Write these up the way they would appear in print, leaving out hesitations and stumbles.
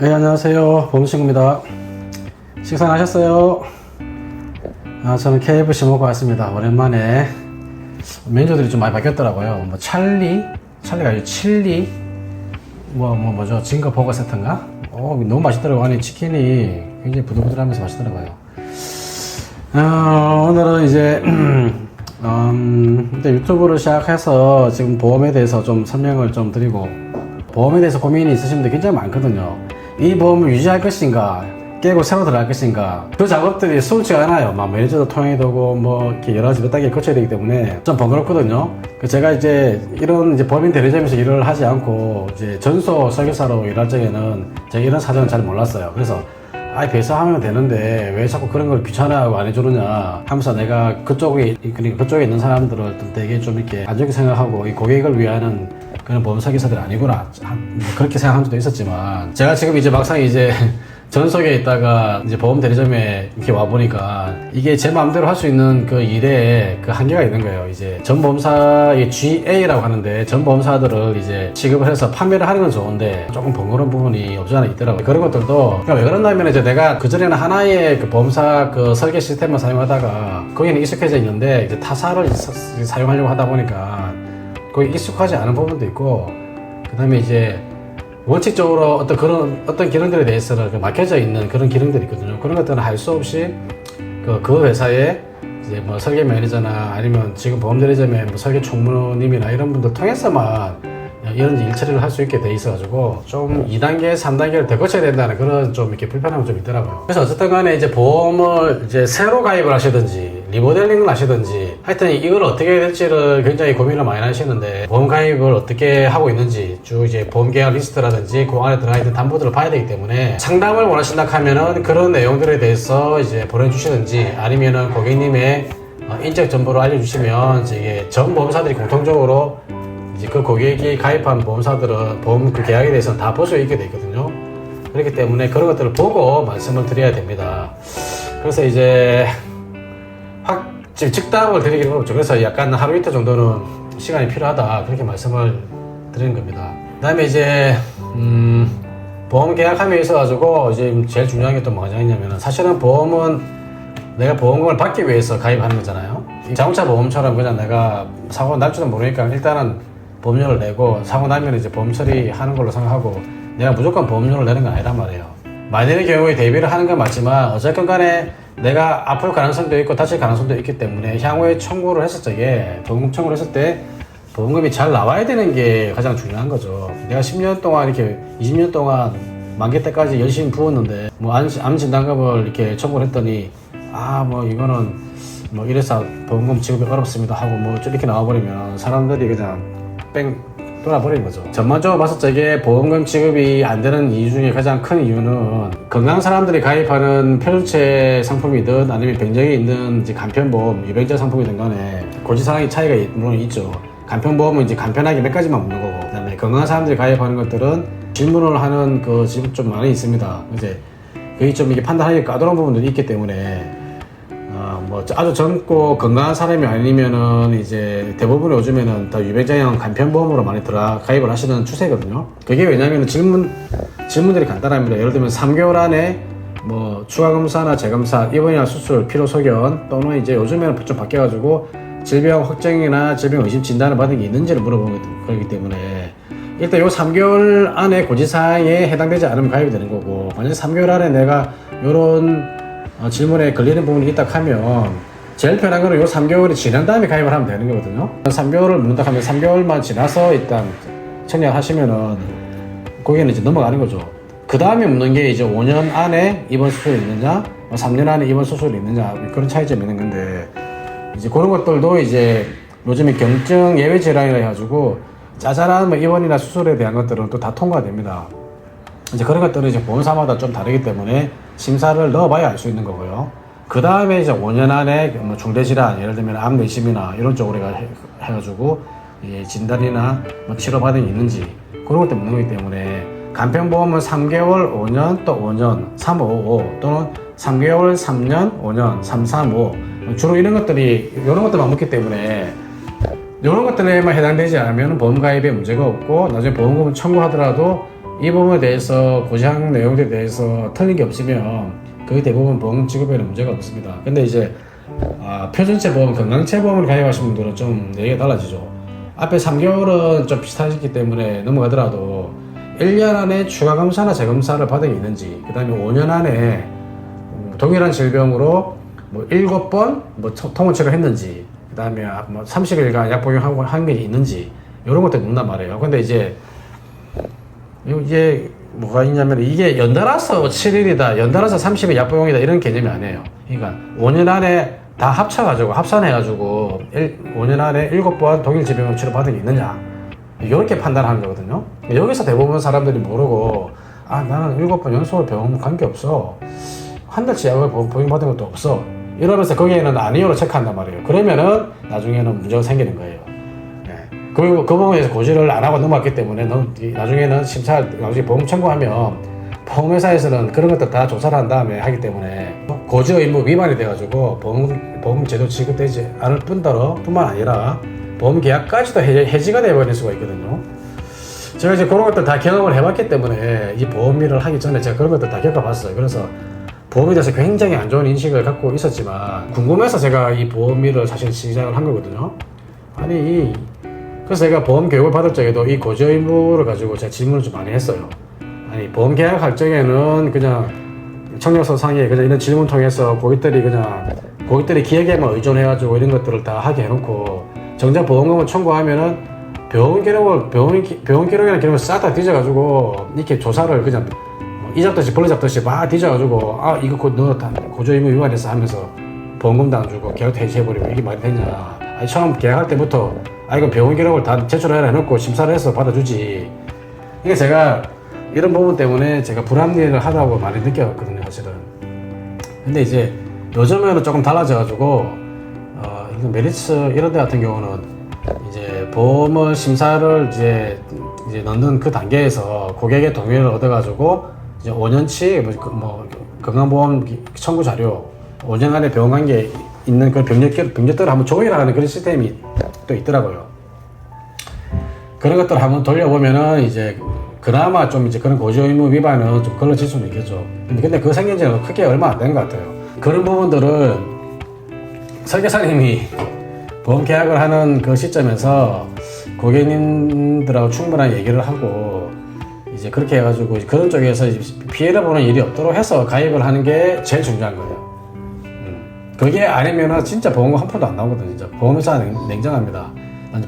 네, 안녕하세요. 보험친구입니다. 식사는 하셨어요? 저는 KFC 먹고 왔습니다. 오랜만에. 메뉴들이 좀 많이 바뀌었더라고요. 뭐, 찰리가 아니고 칠리, 뭐죠? 징거 버거 세트인가? 너무 맛있더라고요. 안에 치킨이 굉장히 부들부들하면서 맛있더라고요. 오늘은 이제, 일단 유튜브를 시작해서 지금 보험에 대해서 좀 설명을 좀 드리고, 보험에 대해서 고민이 있으신 분들 굉장히 많거든요. 이 보험을 유지할 것인가, 깨고 새로 들어갈 것인가, 그 작업들이 수월치가 않아요. 막 매니저도 통해야 되고, 뭐, 이렇게 여러 가지 몇 단계 거쳐야 되기 때문에 좀 번거롭거든요. 제가 이제 이런 이제 법인 대리점에서 일을 하지 않고, 이제 전소 설계사로 일할 적에는 제가 이런 사정은 잘 몰랐어요. 그래서, 배송하면 되는데 왜 자꾸 그런 걸 귀찮아하고 안 해주느냐 하면서 내가 그쪽에 있는 사람들을 되게 좀 이렇게 안 좋게 생각하고 이 고객을 위하는 그런 보험 설계사들이 아니구나 그렇게 생각한 적도 있었지만, 제가 지금 이제 막상 이제 전속에 있다가 이제 보험 대리점에 이렇게 와보니까 이게 제 마음대로 할 수 있는 그 일에 그 한계가 있는 거예요. 이제 전 보험사의 GA라고 하는데, 전 보험사들을 이제 취급을 해서 판매를 하는 건 좋은데 조금 번거로운 부분이 없지 않아 있더라고요. 그런 것들도, 그러니까 왜 그러냐면 이제 내가 그전에는 하나의 그 보험사 그 설계 시스템을 사용하다가 거기는 익숙해져 있는데, 이제 타사를 사용하려고 하다 보니까 거기 익숙하지 않은 부분도 있고, 그 다음에 이제 원칙적으로 어떤 기능들에 대해서는 막혀져 있는 그런 기능들이 있거든요. 그런 것들은 할 수 없이 그 회사에 이제 뭐 설계 매니저나 아니면 지금 보험대리점의 뭐 설계 총무님이나 이런 분들 통해서만 이런 일 처리를 할 수 있게 돼 있어가지고 좀 2단계, 3단계를 더 거쳐야 된다는 그런 좀 이렇게 불편함이 좀 있더라고요. 그래서 어쨌든 간에 이제 보험을 이제 새로 가입을 하시든지 리모델링을 하시든지 하여튼 이걸 어떻게 해야 될지를 굉장히 고민을 많이 하시는데, 보험 가입을 어떻게 하고 있는지 쭉 이제 보험 계약 리스트라든지 그 안에 들어가 있는 담보들을 봐야 되기 때문에, 상담을 원하신다 하면은 그런 내용들에 대해서 이제 보내주시든지 아니면은 고객님의 인적 정보를 알려주시면 이게 전 보험사들이 공통적으로 이제 그 고객이 가입한 보험사들은 보험 그 계약에 대해서는 다 볼 수 있게 돼 있거든요. 그렇기 때문에 그런 것들을 보고 말씀을 드려야 됩니다. 그래서 이제 즉답을 드리기는 어렵죠. 그래서 약간 하루 이틀 정도는 시간이 필요하다, 그렇게 말씀을 드리는 겁니다. 그 다음에 이제 보험 계약함에 있어가지고 이제 제일 중요한 게 또 뭐가 있냐면은, 사실은 보험은 내가 보험금을 받기 위해서 가입하는 거잖아요. 자동차 보험처럼 그냥 내가 사고 날 줄은 모르니까 일단은 보험료를 내고, 사고 나면 이제 보험 처리하는 걸로 생각하고, 내가 무조건 보험료를 내는 건 아니란 말이에요. 만일의 경우에 대비를 하는 건 맞지만, 어쨌든 간에 내가 아플 가능성도 있고 다칠 가능성도 있기 때문에 향후에 청구를 했을 적에, 보험금 청구를 했을 때 보험금이 잘 나와야 되는 게 가장 중요한 거죠. 내가 10년 동안 이렇게 20년 동안 만기 때까지 열심히 부었는데 뭐 암 진단금을 이렇게 청구를 했더니 뭐 이거는 뭐 이래서 보험금 지급이 어렵습니다 하고 뭐 이렇게 나와버리면 사람들이 그냥 뺑 돌아버리는 거죠. 전반적으로 봤을 적에 보험금 지급이 안 되는 이유 중에 가장 큰 이유는, 건강한 사람들이 가입하는 표준체 상품이든 아니면 병정에 있는 이제 간편보험, 유병자 상품이든 간에 고지사항의 차이가 물론 있죠. 간편보험은 이제 간편하게 몇 가지만 묻는 거고, 그 다음에 건강한 사람들이 가입하는 것들은 질문을 하는 그 지금 좀 많이 있습니다. 이제 그게 좀 이게 판단하기 까다로운 부분들이 있기 때문에, 뭐 아주 젊고 건강한 사람이 아니면은 이제 대부분 요즘에는 다 유병자형 간편보험으로 많이 가입을 하시는 추세거든요. 그게 왜냐면은 질문들이 간단합니다. 예를 들면 3개월 안에 뭐 추가 검사나 재검사, 입원이나 수술, 피로 소견, 또는 이제 요즘에는 좀 바뀌어가지고 질병 확정이나 질병 의심 진단을 받은 게 있는지를 물어보는 거기 때문에, 일단 요 3개월 안에 고지사항에 해당되지 않으면 가입이 되는 거고, 만약 3개월 안에 내가 요런 질문에 걸리는 부분이 있다 하면 제일 편한 거는 요 3개월이 지난 다음에 가입을 하면 되는 거거든요. 3개월을 묻는다 하면 3개월만 지나서 일단 청약을 하시면은 거기는 이제 넘어가는 거죠. 그 다음에 묻는 게 이제 5년 안에 입원 수술이 있느냐, 3년 안에 입원 수술이 있느냐, 그런 차이점이 있는 건데, 이제 그런 것들도 이제 요즘에 경증 예외 질환이라 해가지고 짜잘한 뭐 입원이나 수술에 대한 것들은 또 다 통과됩니다. 이제 그런 것들은 이제 보험사마다 좀 다르기 때문에 심사를 넣어봐야 알 수 있는 거고요. 그 다음에 이제 5년 안에 뭐 중대질환, 예를 들면 암 내심이나 이런 쪽으로 해가지고 진단이나 뭐 치료받은 게 있는지 그런 것들 묻는 거기 때문에, 간편보험은 3개월, 5년, 또 5년, 3, 5, 5 또는 3개월, 3년, 5년, 3, 3, 5 주로 이런 것들만 묻기 때문에, 이런 것들에만 해당되지 않으면 보험 가입에 문제가 없고, 나중에 보험금을 청구하더라도 이 부분에 대해서 고시한 내용들에 대해서 틀린 게 없으면 거의 대부분 보험 지급에는 문제가 없습니다. 근데 이제 표준체 보험, 건강체 보험을 가입하신 분들은 좀 얘기가 달라지죠. 앞에 3개월은 좀 비슷하기 때문에 넘어가더라도 1년 안에 추가 검사나 재검사를 받은 게 있는지, 그 다음에 5년 안에 동일한 질병으로 뭐 7번 뭐 통원치를 했는지, 그 다음에 뭐 30일간 약 복용하고 한 게 있는지, 이런 것들 묻는단 말이에요. 근데 이제 뭐가 있냐면, 이게 연달아서 7일이다, 연달아서 30일 약 복용이다, 이런 개념이 아니에요. 그러니까 5년 안에 다 합쳐가지고, 합산해가지고 5년 안에 7번 동일 질병을 치료받은 게 있느냐, 이렇게 판단하는 거거든요. 여기서 대부분 사람들이 모르고, 나는 7번 연속으로 병원 관계없어, 한 달치 약을 복용받은 것도 없어, 이러면서 거기에는 아니요로 체크한단 말이에요. 그러면은 나중에는 문제가 생기는 거예요. 그 부분에서 고지를 안 하고 넘어갔기 때문에 나중에는 나중에 보험 청구하면 보험회사에서는 그런 것들 다 조사를 한 다음에 하기 때문에 고지 의무 위반이 돼가지고 보험 제도 지급되지 않을 뿐만 아니라 보험 계약까지도 해지가 돼버릴 수가 있거든요. 제가 이제 그런 것들 다 경험을 해봤기 때문에 이 보험 일을 하기 전에 제가 그런 것들 다 겪어봤어요. 그래서 보험에 대해서 굉장히 안 좋은 인식을 갖고 있었지만, 궁금해서 제가 이 보험 일을 사실 시작을 한 거거든요. 그래서 제가 보험 교육을 받을 적에도 이 고지 의무를 가지고 제가 질문을 좀 많이 했어요. 보험 계약할 적에는 그냥 청약서상에 그냥 이런 질문 통해서 고객들이 기억에만 의존해가지고 이런 것들을 다 하게 해놓고, 정작 보험금을 청구하면은 병원 기록이라는 기록을 싹 다 뒤져가지고 이렇게 조사를 그냥 이 잡듯이 벌레 잡듯이 막 뒤져가지고, 이거 고지 의무 위반했어 하면서 보험금도 안 주고 계약도 해지해버리고, 이게 말이 되냐. 처음 계약할 때부터 이거 병원 기록을 다 제출해라 해놓고 심사를 해서 받아주지. 이게 제가 이런 부분 때문에 제가 불합리를 하다고 많이 느꼈거든요, 사실은. 근데 이제 요즘에는 조금 달라져가지고, 메리츠 이런 데 같은 경우는 이제 보험을 심사를 이제 넣는 그 단계에서 고객의 동의를 얻어가지고 이제 5년치 건강보험 청구 자료, 5년 안에 병원 관계 있는 그 병력들을 한번 조회하는 그런 시스템이 또 있더라고요. 그런 것들을 한번 돌려보면은 이제 그나마 좀 이제 그런 고지 의무 위반은 좀 걸러질 수는 있겠죠. 근데 그거 생긴 지는 크게 얼마 안 된 것 같아요. 그런 부분들은 설계사님이 보험 계약을 하는 그 시점에서 고객님들하고 충분한 얘기를 하고, 이제 그렇게 해가지고 그런 쪽에서 피해를 보는 일이 없도록 해서 가입을 하는 게 제일 중요한 거예요. 그게 아니면은 진짜 보험금 한 푼도 안 나오거든요. 진짜 보험회사는 냉정합니다.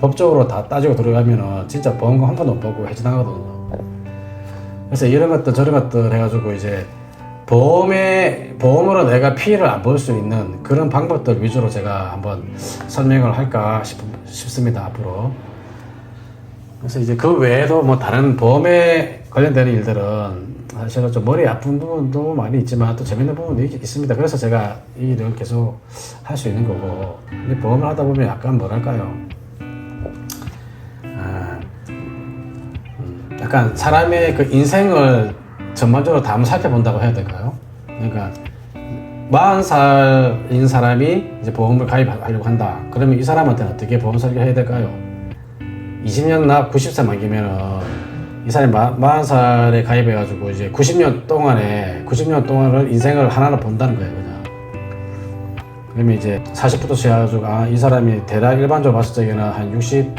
법적으로 다 따지고 들어가면은 진짜 보험금 한 푼도 못 받고 해지나가거든요. 그래서 이런 것들 저런 것들 해가지고 이제 보험으로 내가 피해를 안 볼 수 있는 그런 방법들 위주로 제가 한번 설명을 할까 싶습니다, 앞으로. 그래서 이제 그 외에도 뭐 다른 보험에 관련되는 일들은 사실은 좀 머리 아픈 부분도 많이 있지만 또 재밌는 부분도 있습니다. 그래서 제가 이 일을 계속 할 수 있는 거고, 근데 보험을 하다 보면 약간 뭐랄까요, 약간 사람의 그 인생을 전반적으로 다 한번 살펴본다고 해야 될까요? 그러니까 40살인 사람이 이제 보험을 가입하려고 한다. 그러면 이 사람한테는 어떻게 보험 설계를 해야 될까요? 20년 납 90세 만기면은 이 사람이 40살에 가입해가지고 이제 90년 동안을 인생을 하나로 본다는 거예요, 그냥. 그러면 이제 40부터 시작해가지고, 이 사람이 대략 일반적으로 봤을 적에는 한 60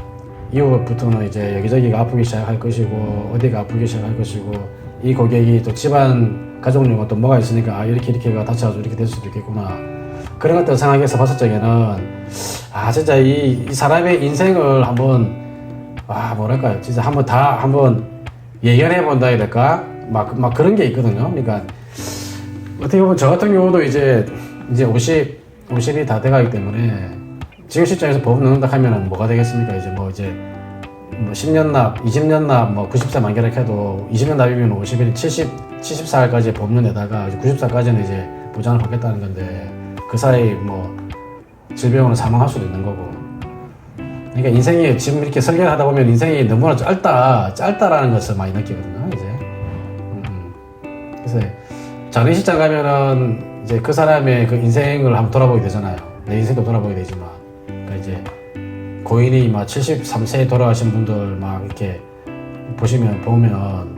이후부터는 이제 여기저기가 아프기 시작할 것이고, 어디가 아프기 시작할 것이고, 이 고객이 또 집안 가족용은 또 뭐가 있으니까, 이렇게가 다쳐가지고 이렇게 될 수도 있겠구나. 그런 것들 생각해서 봤을 적에는, 진짜 이 사람의 인생을 한번, 뭐랄까요, 진짜 한번 예견해 본다 해야 될까? 막 그런 게 있거든요. 그러니까 어떻게 보면 저 같은 경우도 이제 50이 다 돼가기 때문에 지금 시점에서 보험 넣는다 하면은 뭐가 되겠습니까? 이제 10년 납, 20년 납, 90세 만기를 해도 20년 납이면 50일, 70살까지 보험료내다가 90살까지는 이제 보장을 받겠다는 건데, 그 사이 질병으로 사망할 수도 있는 거고. 그러니까 인생이 지금 이렇게 설계를 하다 보면 인생이 너무나 짧다라는 것을 많이 느끼거든요, 이제. 그래서 장례 시장 가면은 이제 그 사람의 그 인생을 한번 돌아보게 되잖아요. 내 인생도 돌아보게 되지만. 그러니까 이제 고인이 73세에 돌아가신 분들 이렇게 보면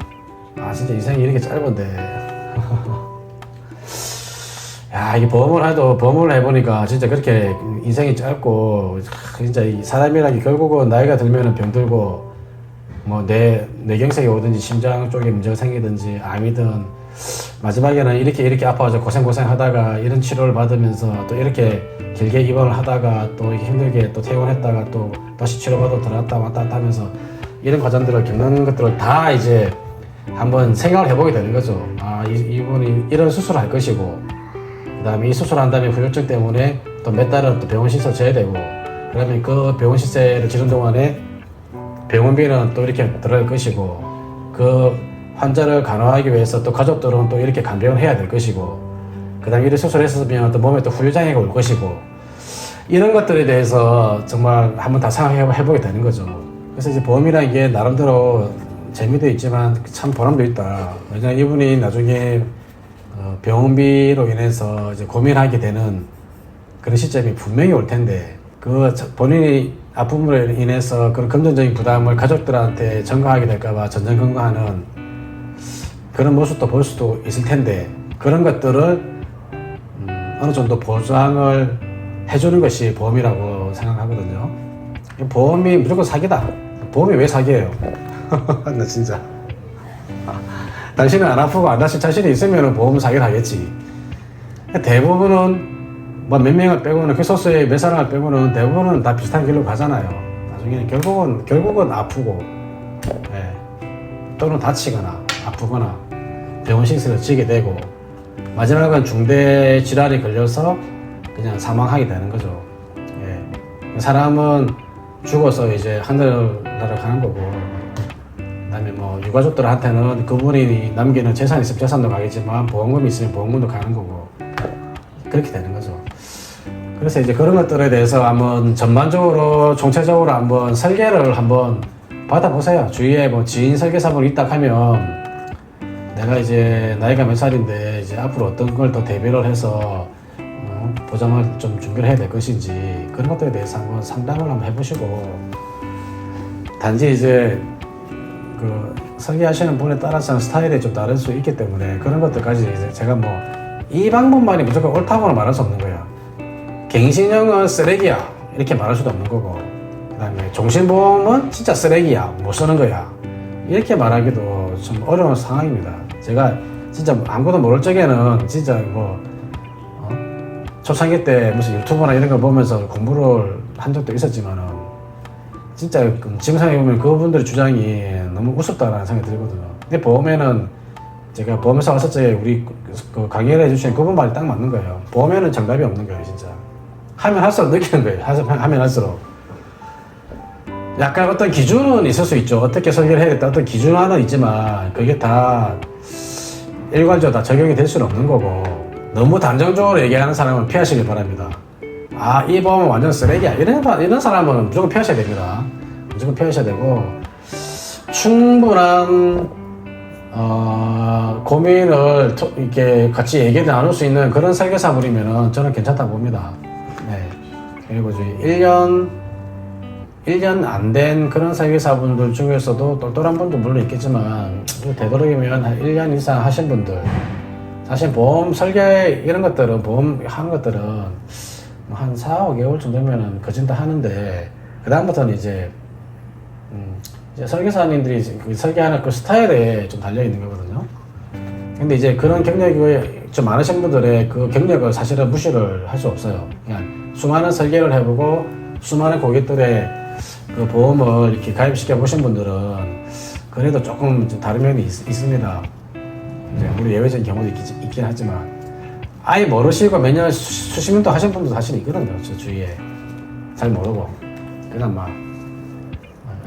진짜 인생이 이렇게 짧은데. 야, 이게 보험을 해보니까 진짜 그렇게 인생이 짧고, 진짜 이 사람이라는 게 결국은 나이가 들면은 병들고, 뭐 뇌경색이 오든지 심장 쪽에 문제가 생기든지 암이든, 마지막에는 이렇게 아파가지고 고생 하다가 이런 치료를 받으면서 또 이렇게 길게 입원을 하다가 또 이렇게 힘들게 또 퇴원했다가 또 다시 치료받으러 들어갔다 왔다 갔다 하면서 이런 과정들을 겪는 것들을 다 이제 한번 생각을 해보게 되는 거죠. 아, 이분이 이런 수술을 할 것이고, 그 다음에 이 수술을 한 다음에 후유증 때문에 또 몇 달은 또 병원 시설 져야 되고, 그러면 그 병원 시설을 지른 동안에 병원비는 또 이렇게 들어갈 것이고, 그 환자를 간호하기 위해서 또 가족들은 또 이렇게 간병을 해야 될 것이고, 그 다음에 이런 수술을 했으면 또 몸에 또 후유장애가 올 것이고, 이런 것들에 대해서 정말 한번 다 생각해보게 되는 거죠. 그래서 이제 보험이라는 게 나름대로 재미도 있지만 참 보람도 있다. 왜냐면 이분이 나중에 병원비로 인해서 이제 고민하게 되는 그런 시점이 분명히 올 텐데, 그 본인이 아픔으로 인해서 그런 금전적인 부담을 가족들한테 전가하게 될까봐 전전긍긍하는 그런 모습도 볼 수도 있을 텐데, 그런 것들을 어느 정도 보장을 해주는 것이 보험이라고 생각하거든요. 보험이 무조건 사기다. 보험이 왜 사기예요? 나 진짜. 당신은 안 아프고 안 다칠 자신이 있으면 보험 사기를 하겠지. 대부분은 뭐 몇 명을 빼고는, 그 소수의 몇 사람을 빼고는 대부분은 다 비슷한 길로 가잖아요. 나중에는 결국은 아프고, 또는 다치거나 아프거나 병원 신세를 지게 되고, 마지막은 중대 질환이 걸려서 그냥 사망하게 되는 거죠. 사람은 죽어서 이제 하늘을 날아가는 거고, 그다음에 뭐 유가족들한테는 그분이 남기는 재산이 있으면 재산도 가겠지만 보험금이 있으면 보험금도 가는 거고, 그렇게 되는 거죠. 그래서 이제 그런 것들에 대해서 한번 전반적으로 총체적으로 한번 설계를 한번 받아보세요. 주위에 뭐 지인 설계사분이 있다 하면, 내가 이제 나이가 몇 살인데 이제 앞으로 어떤 걸 더 대비를 해서 보장을 좀 준비를 해야 될 것인지, 그런 것들에 대해서 한번 상담을 한번 해보시고, 단지 이제 그 설계하시는 분에 따라서는 스타일이 좀 다를 수 있기 때문에 그런 것들까지 이제 제가 뭐 이 방법만이 무조건 옳다고는 말할 수 없는 거예요. 갱신형은 쓰레기야 이렇게 말할 수도 없는 거고, 그 다음에 종신보험은 진짜 쓰레기야 못 쓰는 거야 이렇게 말하기도 좀 어려운 상황입니다. 제가 진짜 아무것도 모를 적에는 진짜 뭐 초창기 때 무슨 유튜브나 이런 거 보면서 공부를 한 적도 있었지만은, 진짜 지금 생각해보면 그분들의 주장이 너무 우습다라는 생각이 들거든요. 근데 보험에는, 제가 보험회사 왔을 때 우리 그 강의를 해주신 그분 말이 딱 맞는 거예요. 보험에는 정답이 없는 거예요, 진짜. 하면 할수록 느끼는 거예요. 하면 할수록. 약간 어떤 기준은 있을 수 있죠. 어떻게 설계를 해야겠다. 어떤 기준화는 있지만, 그게 다 일괄적으로 다 적용이 될 수는 없는 거고, 너무 단정적으로 얘기하는 사람은 피하시길 바랍니다. 아, 이 보험은 완전 쓰레기야. 이런 사람은 무조건 피하셔야 됩니다. 무조건 피하셔야 되고, 충분한 고민을 이렇게 같이 얘기를 나눌 수 있는 그런 설계사분이면은 저는 괜찮다고 봅니다. 네. 그리고 이제 1년 안 된 그런 설계사분들 중에서도 똘똘한 분도 물론 있겠지만, 되도록이면 한 1년 이상 하신 분들, 사실 보험 설계 이런 것들은, 보험 하는 것들은 한 4, 5개월 정도면은 거진 다 하는데, 그 다음부터는 이제 설계사님들이 설계하는 그 스타일에 좀 달려있는 거거든요. 근데 이제 그런 경력이 좀 많으신 분들의 그 경력을 사실은 무시를 할 수 없어요. 그냥 수많은 설계를 해보고 수많은 고객들의 그 보험을 이렇게 가입시켜 보신 분들은 그래도 조금 좀 다른 면이 있습니다. 이제 우리 예외적인 경우도 있긴 하지만, 아예 모르시고 몇 년, 수십 년도 하신 분도 사실 있거든요. 저 주위에. 잘 모르고. 그냥 막,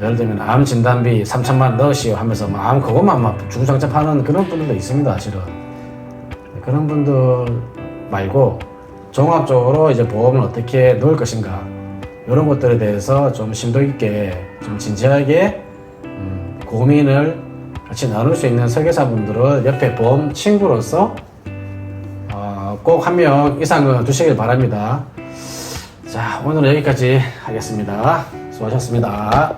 예를 들면 암 진단비 3천만 넣으시오 하면서 암 그것만 막 주구장창 파는 그런 분들도 있습니다, 사실은. 그런 분들 말고 종합적으로 이제 보험을 어떻게 넣을 것인가, 이런 것들에 대해서 좀 심도 있게, 좀 진지하게 고민을 같이 나눌 수 있는 설계사분들을 옆에 보험 친구로서 꼭 한 명 이상은 두시길 바랍니다. 자, 오늘은 여기까지 하겠습니다. 수고하셨습니다.